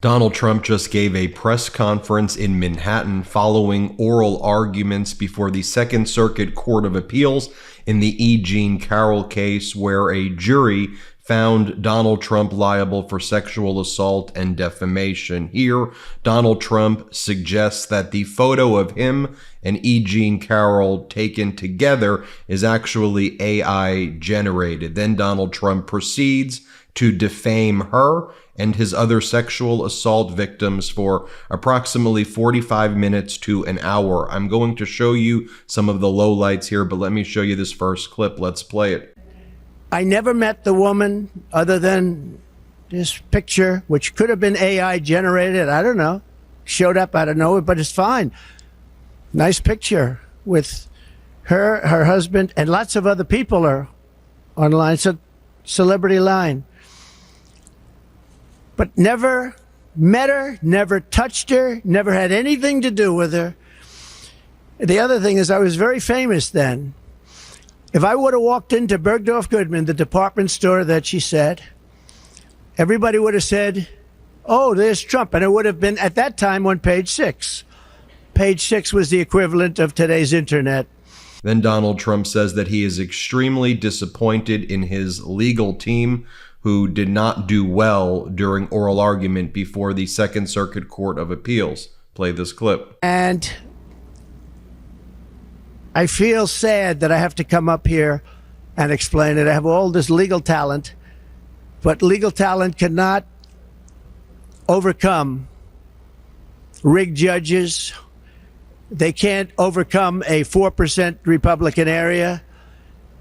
Donald Trump just gave a press conference in Manhattan following oral arguments before the Second Circuit Court of Appeals in the E. Jean Carroll case, where a jury found Donald Trump liable for sexual assault and defamation. Here, Donald Trump suggests that the photo of him and E. Jean Carroll taken together is actually AI generated. Then Donald Trump proceeds to defame her and his other sexual assault victims for approximately 45 minutes to an hour. I'm going to show you some of the lowlights here, but let me show you this first clip. Let's play it. I never met the woman other than this picture, which could have been AI generated. I don't know. Showed up out of nowhere, but it's fine. Nice picture with her husband, and lots of other people are online. It's a celebrity line. But never met her, never touched her, never had anything to do with her. The other thing is I was very famous then. If I would have walked into Bergdorf Goodman, the department store that she said, everybody would have said, oh, there's Trump. And it would have been, at that time, on page 6. Page 6 was the equivalent of today's internet. Then Donald Trump says that he is extremely disappointed in his legal team, who did not do well during oral argument before the Second Circuit Court of Appeals. Play this clip. And I feel sad that I have to come up here and explain it. I have all this legal talent, but legal talent cannot overcome rigged judges. They can't overcome a 4% Republican area.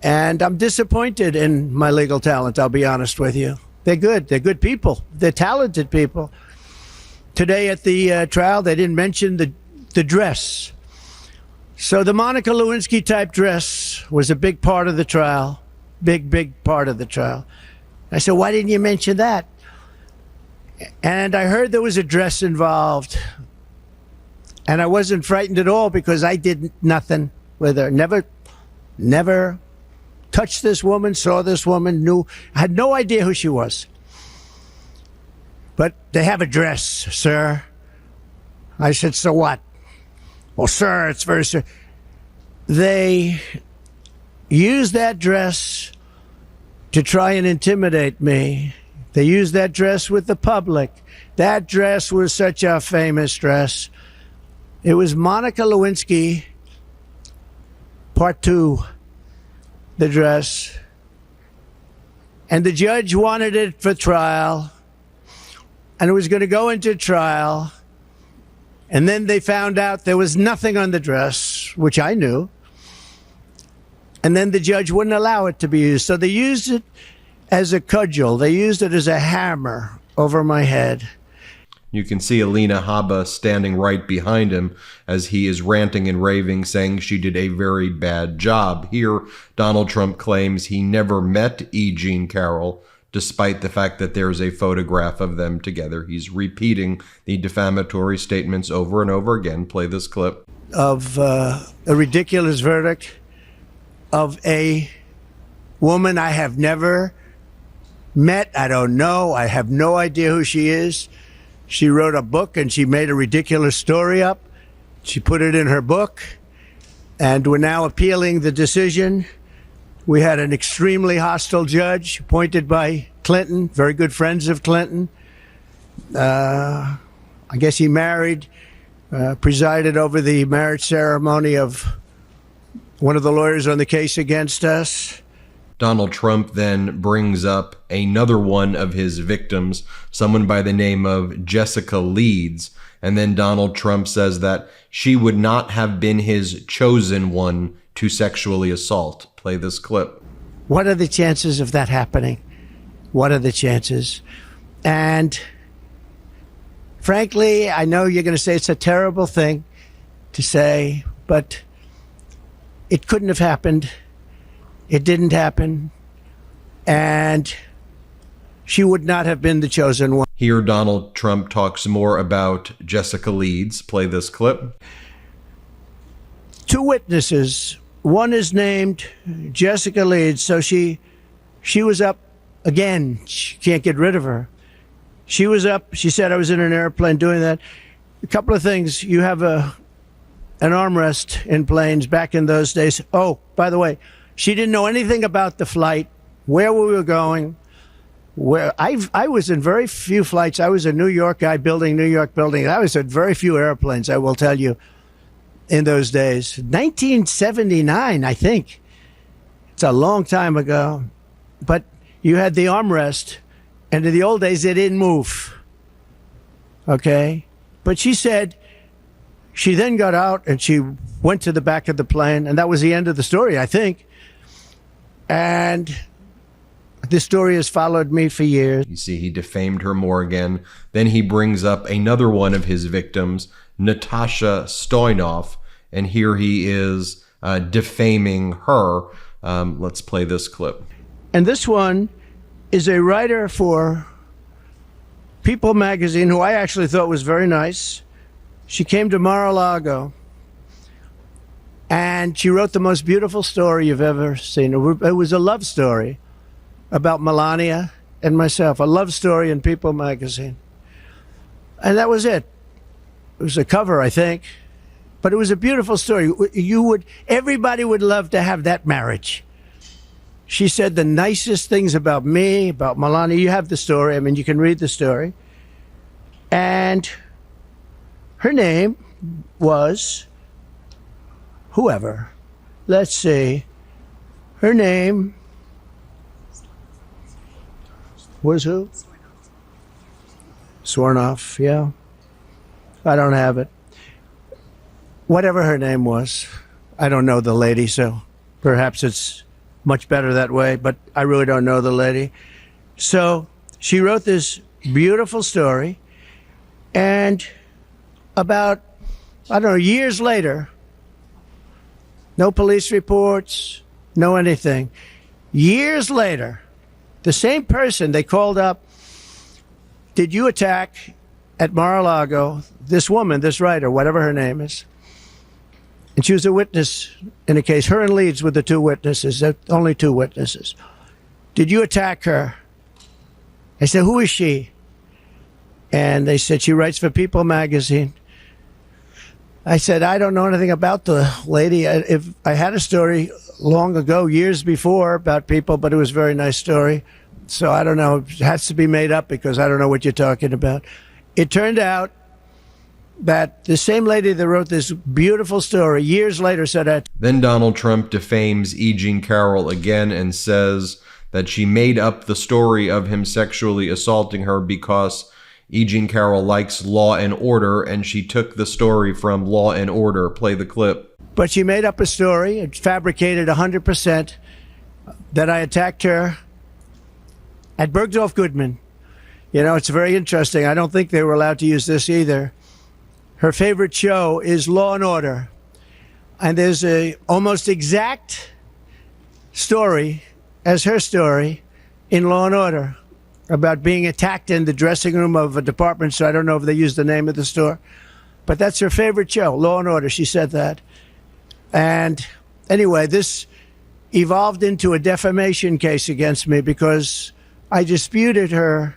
And I'm disappointed in my legal talent, I'll be honest with you. They're good. They're good people. They're talented people. Today at the trial, they didn't mention the dress. So the Monica Lewinsky type dress was a big part of the trial. Big part of the trial. I said, why didn't you mention that? And I heard there was a dress involved. And I wasn't frightened at all because I did nothing with her. Never touched this woman, saw this woman, I had no idea who she was. But they have a dress, sir. I said, so what? Well, sir, it's very sir. They used that dress to try and intimidate me. They used that dress with the public. That dress was such a famous dress. It was Monica Lewinsky, part 2. The dress, and the judge wanted it for trial, and it was going to go into trial, and then they found out there was nothing on the dress, which I knew, and then the judge wouldn't allow it to be used. So they used it as a cudgel. They used it as a hammer over my head. You can see Alina Habba standing right behind him as he is ranting and raving, saying she did a very bad job. Here, Donald Trump claims he never met E. Jean Carroll, despite the fact that there's a photograph of them together. He's repeating the defamatory statements over and over again. Play this clip. Of a ridiculous verdict of a woman I have never met. I don't know. I have no idea who she is. She wrote a book and she made a ridiculous story up. She put it in her book, and we're now appealing the decision. We had an extremely hostile judge appointed by Clinton, very good friends of Clinton. I guess he presided over the marriage ceremony of one of the lawyers on the case against us. Donald Trump then brings up another one of his victims, someone by the name of Jessica Leeds. And then Donald Trump says that she would not have been his chosen one to sexually assault. Play this clip. What are the chances of that happening? What are the chances? And frankly, I know you're going to say it's a terrible thing to say, but it couldn't have happened. It didn't happen, and she would not have been the chosen one. Here, Donald Trump talks more about Jessica Leeds. Play this clip. 2 witnesses. One is named Jessica Leeds, so she was up again. She can't get rid of her. She was up. She said I was in an airplane doing that. A couple of things. You have an armrest in planes back in those days. Oh, by the way, she didn't know anything about the flight, where we were going. Where I was in very few flights. I was a New York guy building New York buildings. I was in very few airplanes, I will tell you, in those days. 1979, I think. It's a long time ago. But you had the armrest, and in the old days, they didn't move. Okay? But she said she then got out and she went to the back of the plane, and that was the end of the story, I think. And this story has followed me for years. You see, he defamed her more again. Then he brings up another one of his victims, Natasha Stoynoff, and here he is defaming her. Let's play this clip. And this one is a writer for People magazine, who I actually thought was very nice. She came to Mar-a-Lago, and she wrote the most beautiful story you've ever seen. It was a love story about Melania and myself, a love story in People magazine. And that was it. It was a cover, I think, but it was a beautiful story. Everybody would love to have that marriage. She said the nicest things about me, about Melania. You have the story. I mean, you can read the story. And her name was whoever. Let's see. Her name was who? Stoynoff, yeah. I don't have it. Whatever her name was. I don't know the lady, so perhaps it's much better that way, but I really don't know the lady. So she wrote this beautiful story, and about, I don't know, years later, no police reports, no anything. Years later, the same person they called up, did you attack at Mar-a-Lago this woman, this writer, whatever her name is? And she was a witness in a case. Her and Leeds were the two witnesses, only two witnesses. Did you attack her? I said, who is she? And they said, she writes for People magazine. I said, I don't know anything about the lady. If I had a story long ago, years before, about People, but it was a very nice story. So I don't know. It has to be made up because I don't know what you're talking about. It turned out that the same lady that wrote this beautiful story years later said that. Then Donald Trump defames E. Jean Carroll again and says that she made up the story of him sexually assaulting her because E. Jean Carroll likes Law and Order, and she took the story from Law and Order. Play the clip. But she made up a story. It's fabricated 100% that I attacked her at Bergdorf Goodman. You know, it's very interesting. I don't think they were allowed to use this either. Her favorite show is Law and Order. And there's a almost exact story as her story in Law and Order about being attacked in the dressing room of a department store. I don't know if they used the name of the store, but that's her favorite show, Law and Order. She said that. And anyway, this evolved into a defamation case against me because I disputed her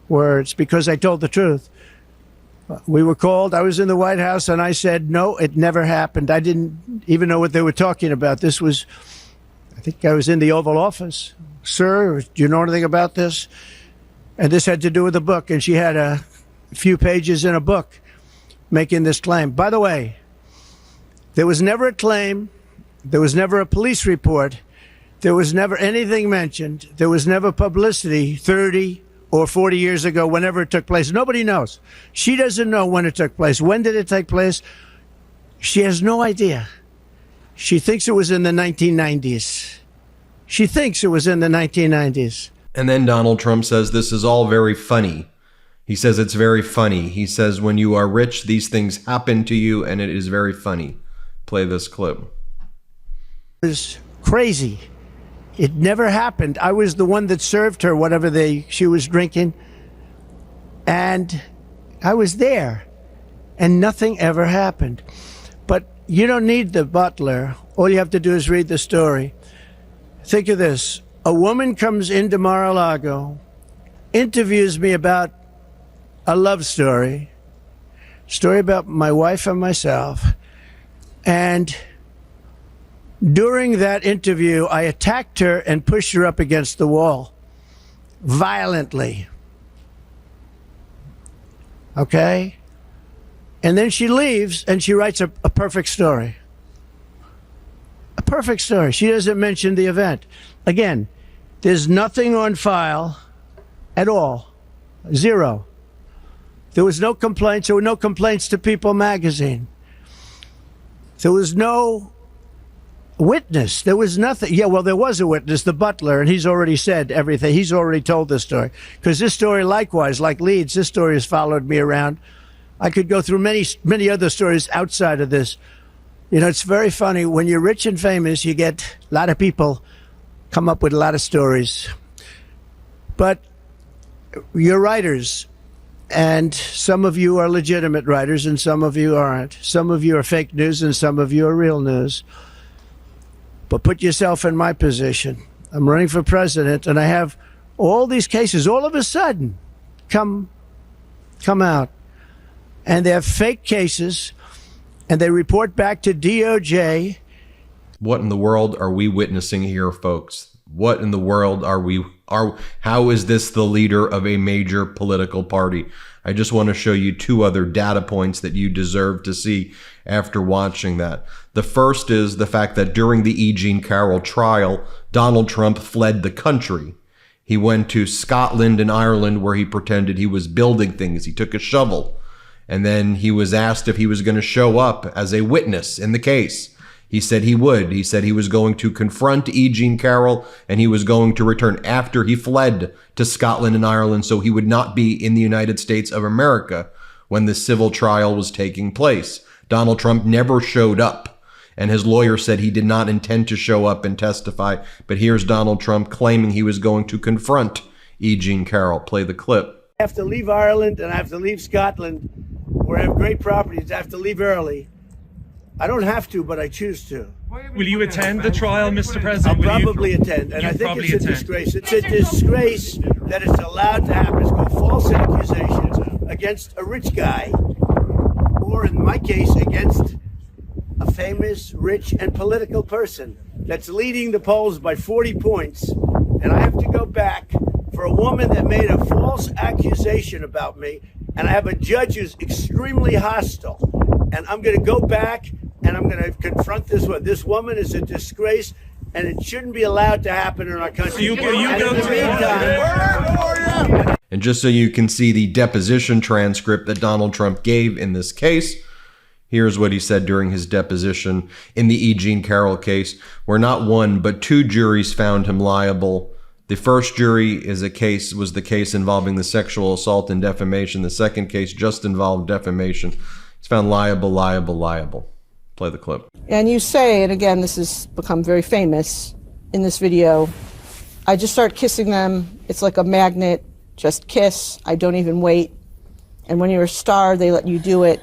words because I told the truth. We were called. I was in the White House, and I said, no, it never happened. I didn't even know what they were talking about. This was, I think I was in the Oval Office. Sir, do you know anything about this? And this had to do with the book, and she had a few pages in a book making this claim. By the way, there was never a claim. There was never a police report. There was never anything mentioned. There was never publicity 30 or 40 years ago, whenever it took place. Nobody knows. She doesn't know when it took place. When did it take place? She has no idea. She thinks it was in the 1990s. She thinks it was in the 1990s. And then Donald Trump says this is all very funny. He says it's very funny. He says when you are rich, these things happen to you, and it is very funny. Play this clip. It was crazy. It never happened. I was the one that served her whatever she was drinking. And I was there. And nothing ever happened. But you don't need the butler. All you have to do is read the story. Think of this. A woman comes into Mar-a-Lago, interviews me about a love story about my wife and myself. And during that interview, I attacked her and pushed her up against the wall violently. Okay? And then she leaves and she writes a perfect story. A perfect story. She doesn't mention the event. Again, there's nothing on file at all. Zero. There was no complaints. There were no complaints to People magazine. There was no witness. There was nothing. Yeah, well, there was a witness, the butler, and he's already said everything. He's already told this story. Because this story, likewise, like Leeds, this story has followed me around. I could go through many other stories outside of this. You know, it's very funny. When you're rich and famous, you get a lot of people come up with a lot of stories. But you're writers, and some of you are legitimate writers, and some of you aren't. Some of you are fake news, and some of you are real news. But put yourself in my position. I'm running for president, and I have all these cases all of a sudden come out. And they're fake cases, and they report back to DOJ. What in the world are we witnessing here, folks? What in the world how is this the leader of a major political party? I just want to show you two other data points that you deserve to see after watching that. The first is the fact that during the E. Jean Carroll trial, Donald Trump fled the country. He went to Scotland and Ireland where he pretended he was building things. He took a shovel. And then he was asked if he was going to show up as a witness in the case. He said he would. He said he was going to confront E. Jean Carroll, and he was going to return after he fled to Scotland and Ireland, so he would not be in the United States of America when the civil trial was taking place. Donald Trump never showed up, and his lawyer said he did not intend to show up and testify. But here's Donald Trump claiming he was going to confront E. Jean Carroll. Play the clip. I have to leave Ireland, and I have to leave Scotland, where I have great properties. I have to leave early. I don't have to, but I choose to. Will you attend the trial, Mr. President? I'll probably attend, and I think it's a disgrace. It's a disgrace that it's allowed to happen. It's called false accusations against a rich guy, or in my case, against a famous, rich, and political person that's leading the polls by 40 points. And I have to go back for a woman that made a false accusation about me, and I have a judge who's extremely hostile. And I'm going to go back and I'm going to confront this one. This woman is a disgrace, and it shouldn't be allowed to happen in our country. And just so you can see the deposition transcript that Donald Trump gave in this case, here's what he said during his deposition in the E. Jean Carroll case, where not one but two juries found him liable. The first jury was the case involving the sexual assault and defamation. The second case just involved defamation. He's found liable. Play the clip. And you say, and again, this has become very famous in this video, I just start kissing them. It's like a magnet, just kiss. I don't even wait. And when you're a star, they let you do it.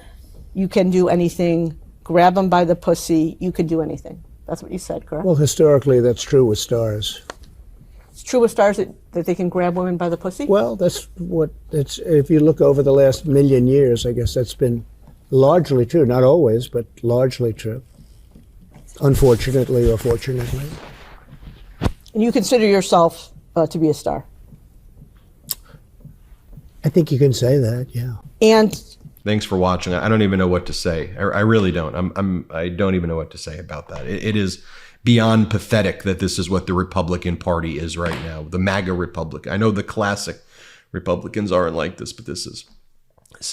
You can do anything. Grab them by the pussy. You can do anything. That's what you said, correct? Well, historically, that's true with stars. It's true with stars that they can grab women by the pussy? Well, that's what it's. If you look over the last million years, I guess that's been largely true. Not always, but largely true. Unfortunately or fortunately. And you consider yourself to be a star? I think you can say that, yeah. And thanks for watching. I don't even know what to say. I really don't. I don't even know what to say about that. It is beyond pathetic that this is what the Republican Party is right now. The MAGA Republic. I know the classic Republicans aren't like this, but this is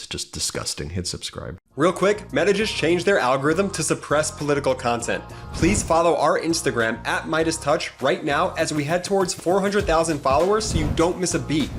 just disgusting. Hit subscribe. Real quick, Meta just changed their algorithm to suppress political content. Please follow our Instagram @MeidasTouch right now as we head towards 400,000 followers so you don't miss a beat.